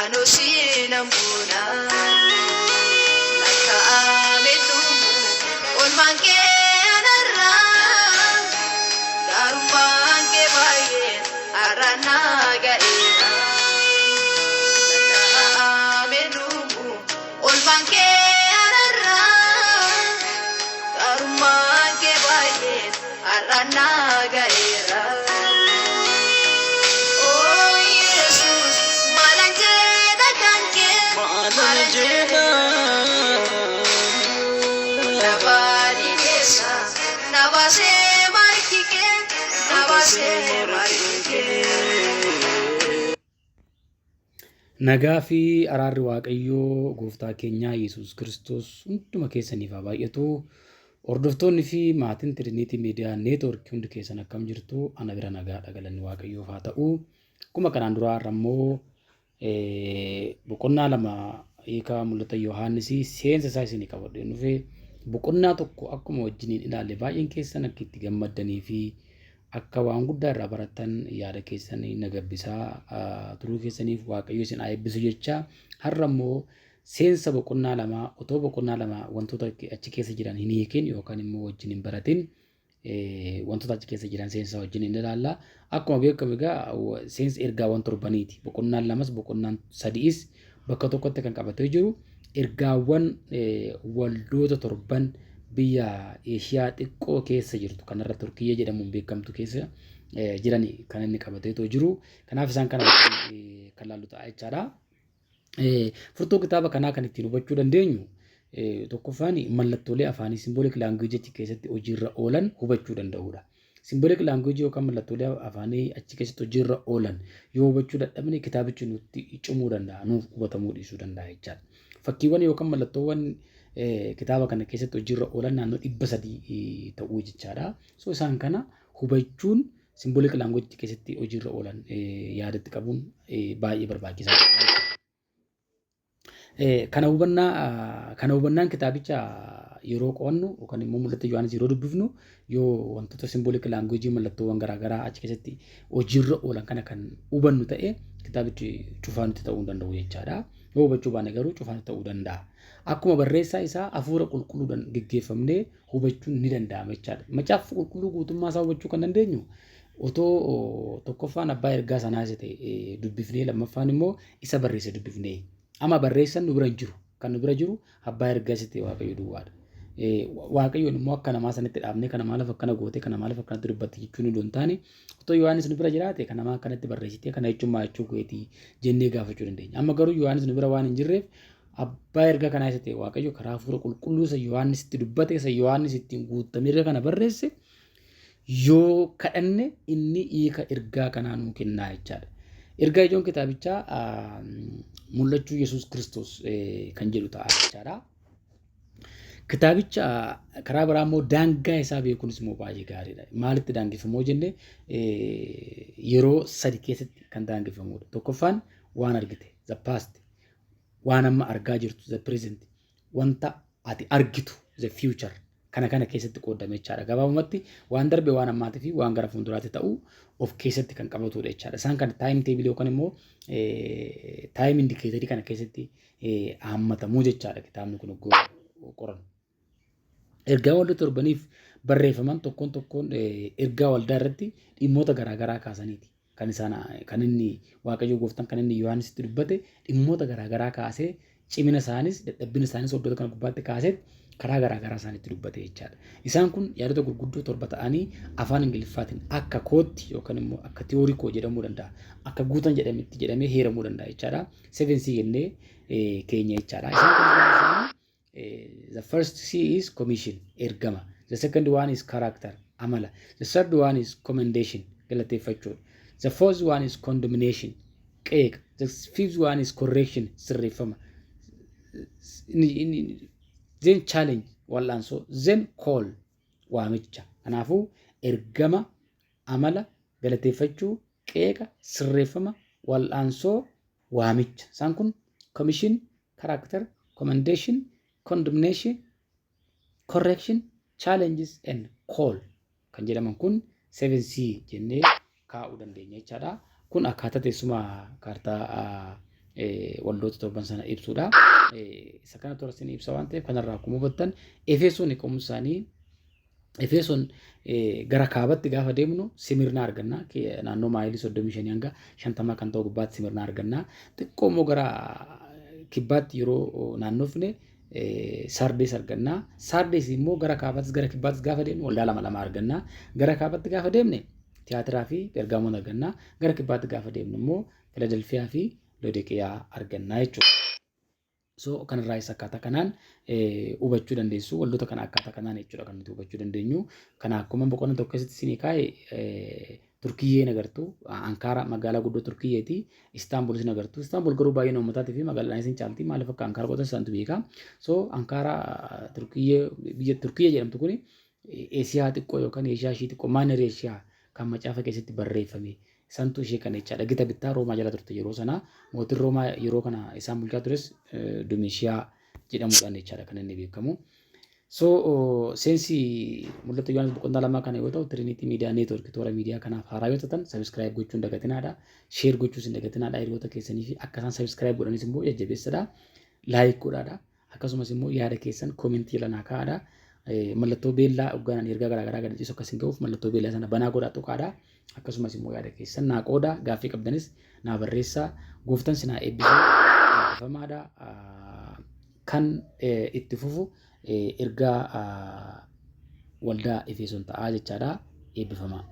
Anusinambuna Laka ametumu Olmanke anarra Darumanke baye Arana gaira Laka ametumu Olmanke anarra Darumanke baye Arana gaira Nagaa fi araarri Waaqayyoo gooftaa keenya Yesuus Kiristoos hunduma keessaniif haa baay'atu. Hordoftoonni fi maatiin Trinity Media Network hundi keessan akkam jirtu? Ana bira nagaadha, galanni Waaqayyoof haa ta'u. Akkuma kanaan dura immoo boqonnaa lama hiikaa mul'ata Yohaannis seensa isaa isinii qabadhee dhufee boqonnaa tokko akkuma wajjiniin ilaalle baay'een keessan akka itti gammaddanii fi akka waan guddaa irraa baratan yaada keessanii nagabbisaa turuu keessaniif Waaqayyo isin haa eebbisu jecha har'a immoo seensa boqonnaa lama otoo boqonnaa lama wantoota achi keessa jiran hin hiikin yookaan immoo wajjin hin baratin wantoota achi keessa jiran seensa wajjin hin ilaalla. Akkuma beekamu egaa seensa ergaawwan torbaniiti. Boqonnaan lamas boqonnaan sadiis bakka tokkotti kan qabatee jiru ergaawwan waldoota torban biyya Eeshiyaa xiqqoo keessa jirtu kanarra Turkiyyaa jedhamuun beekamtu keessa jiran kan inni qabateetoo jiru. Kanaaf isaan kana kan laallu ta'a jechaadha. Furtuu kitaaba kanaa kan ittiin hubachuu dandeenyu tokkoffaan mallattoolee afaanii symbolic language keessatti hojiirra oolan hubachuu danda'uudha. Symbolic language yookaan mallattoolee afaanii achi keessatti hojiirra oolan yoo hubachuu dadhabne kitaabichi nutti cimuu danda'a, nuuf hubatamuu dhiisuu danda'a jechaadha. Fakkiiwwan yookaan mallattoowwan kitaaba kana keessatti hojiirra oolan naannoo 300 ta'uu jechaadha. So isaan kana hubachuun symbolic language keessatti hojiirra oolan yaadatti qabuun baay'ee barbaachisaadha. Kana hubannaan kitaabicha yeroo qo'annu yookaan immoo mul'ata Yohaannis yeroo dubbifnu yoo wantoota symbolic language mallattoowwan garaagaraa achi keessatti hojiirra oolan kana kan hubannu ta'e kitaabichi cufaa nutti ta'uu danda'u jechaadha. Yoo hubachuu baanne garuu cufaa ta'uu danda'a. Akkuma barreessaa isaa hafuura qulqulluudhaan geggeeffamnee hubachuun ni danda'ama jechaadha. Macaafa qulqulluu guutummaa isaa hubachuu kan dandeenyu otoo tokkoffaan abbaa ergaa sanaa isa ta'e dubbifnee lammaffaan immoo isa barreesse dubbifnee. Amma barreessan nu bira jiru. Kan nu bira jiru abbaa ergaa isa ta'e Waaqayyo duwwaadha. Waaqayyoon immoo akka namaa sanatti dhaabnee kana maaliif akkana goote kana maaliif akkanatti dubbatte jechuun hin taane otoo Yohaannis nu bira jiraate kana namaa akkanatti barreessitee kana jechuun maa jechuu gootii jennee gaafachuu dandeenya. Amma garuu Yohaannis nu bira waan hin jirreef abbaa ergaa kanaa isa ta'e Waaqayyo karaa hafuura qulqulluu isa Yohaannis itti dubbate isa Yohaannis ittiin guutamee kana barreesse yoo kadhanne inni hiika ergaa kanaa nuu kennaa jechaadha. Ergaa ijoon kitaabichaa mul'achuu Yesuus Kiristoos kan jedhu ta'a jechaadha. Kitaabicha karaa biraa immoo daangaa isaa beekuunis immoo baay'ee gaariidha. Maalitti daangeffamoo jenne yeroo sadi keessatti kan daangeffamudha. Tokkoffaan waan argite the past, waan amma argaa jirtu the present, wanta ati argitu the future. Kana keessatti qoodame jechaadha. Gabaabumatti waan darbe waan ammaatii fi waan gara fuulduraatti ta'u of keessatti kan qabatudha jechaadha. Isaan kan time table yookaan immoo time indicator kana keessatti hammatamuu jechaadha kitaabni kun qoran. Ergaa waldaa torbaniif barreeffaman tokkoon ergaa waldaa irratti dhimmoota garaagaraa kaasaniiti. Kan inni Waaqayyo gooftaan kan inni Yohaannisitti dubbate dhimmoota garaagaraa kaasee cimina isaanis dadhabbina isaanis waldoota kana gubbaatti kaasee karaa garaagaraa isaanitti dubbate jechaadha. Isaan kun yaadota gurguddoo torba ta'anii afaan Ingiliffaatiin akka kootti yookaan immoo akka tiyoorii koo jedhamuu danda'a. Akka guutan jedhamee heeramuu danda'a jechaadha. 7C jennee keenya jechaadha. Isaan kun the first C is commission, ergama. The second one is character, amala. The third one is commendation, galateeffachuudha. The fourth one is condemnation, qeeqa. The fifth one is correction, sirreeffama. Then challenge, wal'aansoo. Then call, waamicha. Kanaafuu ergama, amala, galateeffachuu, qeeqa, sirreeffama, wal'aansoo, waamicha. Isaan kun commission, character, commendation, condemnation, correction, challenges and call kan jedhaman kun 7C jennee kaa'uu dandeenya jechaadha. Kun akkaataa teessuma kaartaa waldoota torban sana ibsuudha. Isa kana torasin ibsa waan ta'eef kanarraa akkuma hubattan Efesoon qomuun isaanii Efesoon gara kaabatti gaafa deemnu Simirna arganna. Naannoo maayilii 35 hanga 50 kan ta'u gubbaatti Simirna arganna. Xiqqoo immoo gara kibbaatti yeroo naannofne Sardees arganna. Sardees immoo gara kaabattis gara kibbaattis gaafa deemnu waldaa lama arganna. Gara kaabatti gaafa deemne tiyaatiraa fi Pergaamoon arganna. Gara kibbaatti gaafa deemnu immoo Filadelfiyaa fi Loodoqiyaa arganna jechuudha. So kanarraa isa akkaataa kanaan hubachuu dandeessu. Waldoota kana akkaataa kanaan jechuudha kan nuti hubachuu dandeenyu. Kana akkuma boqonnaa tokko keessatti isinii kaa'e Turkiyyeen agartu. Ankaara magaalaa guddoo Turkiyyeeti. Istaanbul isin agartu. Istaanbul garuu baay'ee uummataatii fi magaalaan isin caalti. Maaliif akka Ankaara qotan isaantu beeka. So Ankaara biyya Turkiyyee jedhamtu kuni Eesiyaa xiqqoo yookaan Eeshiyaa ishii xiqqoo Maaner Eeshiyaa kan macaafa keessatti barreeffame. Santu ishee kana jechaadha. Gita bittaa Roomaa jala turte yeroo sana. Mootiin Roomaa yeroo kana isaan bulchaa tures Domeeshiyaa jedhamuudhaan jechaadha kan inni beekamu. So seensi mul'ata Yohaanis boqonnaa lamaa kana yoo ta'u Trinity Media Network toora miidiyaa kanaaf haaraa yoo ta'an subscribe gochuun dagatinaadha. Share gochuus dagatinaadha hiriyoota keessanii fi akka isaan subscribe godhanis immoo jajjabeessadha. Like godhaadha. Akkasumas immoo yaada keessan koomentii lanaa kaa'aadha. Mallattoo beellaa hogganaan ergaa garaagaraa gadhiisu akkasiin ga'uuf mallattoo beellaa sana banaa godhaa tuqaadha. Akkasumas immoo yaada keessan naa qooda gaaffii qabdanis naa barreessaa. Gooftaan sinaa eebbifamaadha. Kan itti fufu ergaa waldaa Efesoon ta'aa jechaadha. Eebbifamaa.